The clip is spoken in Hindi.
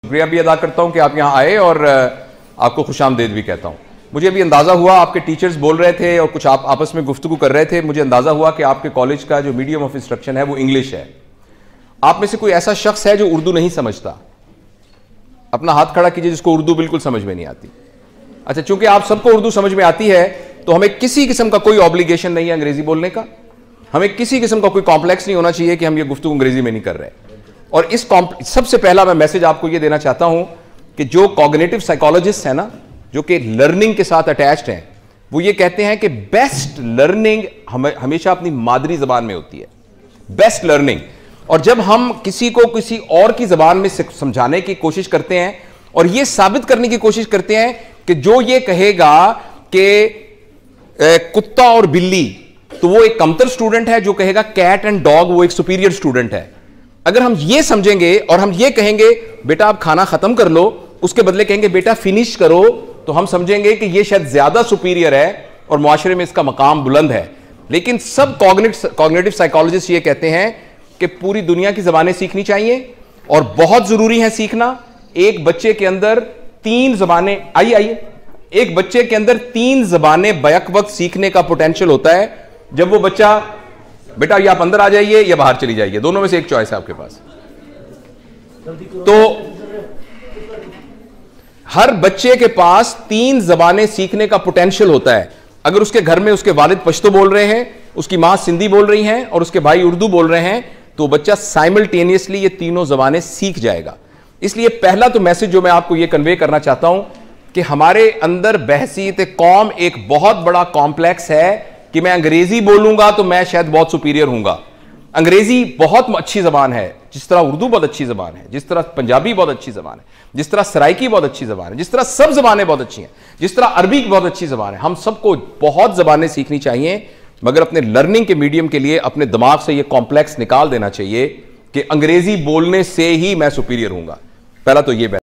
शुक्रिया भी अदा करता हूं कि आप यहां आए और आपको खुशामदीद भी कहता हूं। मुझे अभी अंदाज़ा हुआ, आपके टीचर्स बोल रहे थे और कुछ आप आपस में गुफ्तगू कर रहे थे, मुझे अंदाज़ा हुआ कि आपके कॉलेज का जो मीडियम ऑफ इंस्ट्रक्शन है वो इंग्लिश है। आप में से कोई ऐसा शख्स है जो उर्दू नहीं समझता? अपना हाथ खड़ा कीजिए जिसको उर्दू बिल्कुल समझ में नहीं आती। अच्छा, चूंकि आप सबको उर्दू समझ में आती है तो हमें किसी किस्म का कोई ऑब्लिगेशन नहीं है अंग्रेजी बोलने का। हमें किसी किस्म का कोई कॉम्प्लेक्स नहीं होना चाहिए कि हम ये गुफ्तगू अंग्रेजी में नहीं कर रहे। और इस सबसे पहला मैं मैसेज आपको ये देना चाहता हूं कि जो कॉग्निटिव साइकोलॉजिस्ट है ना, जो कि लर्निंग के साथ अटैच्ड हैं, वो ये कहते हैं कि बेस्ट लर्निंग हमेशा अपनी मादरी जबान में होती है, बेस्ट लर्निंग। और जब हम किसी को किसी और की जबान में समझाने की कोशिश करते हैं और ये साबित करने की कोशिश करते हैं कि जो ये कहेगा कि कुत्ता और बिल्ली, तो वो एक कमतर स्टूडेंट है, जो कहेगा कैट एंड डॉग वो एक सुपीरियर स्टूडेंट है। अगर हम ये समझेंगे और हम ये कहेंगे बेटा आप खाना खत्म कर लो, उसके बदले कहेंगे बेटा फिनिश करो, तो हम समझेंगे कि ये शायद ज्यादा सुपीरियर है और मुआशरे में इसका मकाम बुलंद है। लेकिन सब कॉग्निटिव साइकोलॉजिस्ट ये कहते हैं कि पूरी दुनिया की जबानें सीखनी चाहिए और बहुत जरूरी है सीखना। एक बच्चे के अंदर 3 जबानें, आइए, एक बच्चे के अंदर 3 जबानें बैक वक्त सीखने का पोटेंशियल होता है। जब वो बच्चा, बेटा ये आप अंदर आ जाइए या बाहर चली जाइए, दोनों में से एक चॉइस है आपके पास। तो हर बच्चे के पास 3 जबानें सीखने का पोटेंशियल होता है। अगर उसके घर में उसके वालिद पश्तो बोल रहे हैं, उसकी मां सिंधी बोल रही हैं और उसके भाई उर्दू बोल रहे हैं, तो बच्चा साइमल्टेनियसली ये तीनों जबानें सीख जाएगा। इसलिए पहला तो मैसेज जो मैं आपको ये कन्वे करना चाहता हूं कि हमारे अंदर बहसीत कौम एक बहुत बड़ा कॉम्प्लेक्स है कि मैं अंग्रेजी बोलूंगा तो मैं शायद बहुत सुपीरियर हूंगा। अंग्रेजी बहुत अच्छी जबान है, जिस तरह उर्दू बहुत अच्छी जबान है, जिस तरह पंजाबी बहुत अच्छी जबान है, जिस तरह सराइकी बहुत अच्छी जबान है, जिस तरह सब जबानें बहुत अच्छी हैं, जिस तरह अरबी बहुत अच्छी जबान है। हम सबको बहुत जबानें सीखनी चाहिए, मगर अपने लर्निंग के मीडियम के लिए अपने दिमाग से ये कॉम्प्लेक्स निकाल देना चाहिए कि अंग्रेजी बोलने से ही मैं सुपीरियर हूंगा। पहला तो ये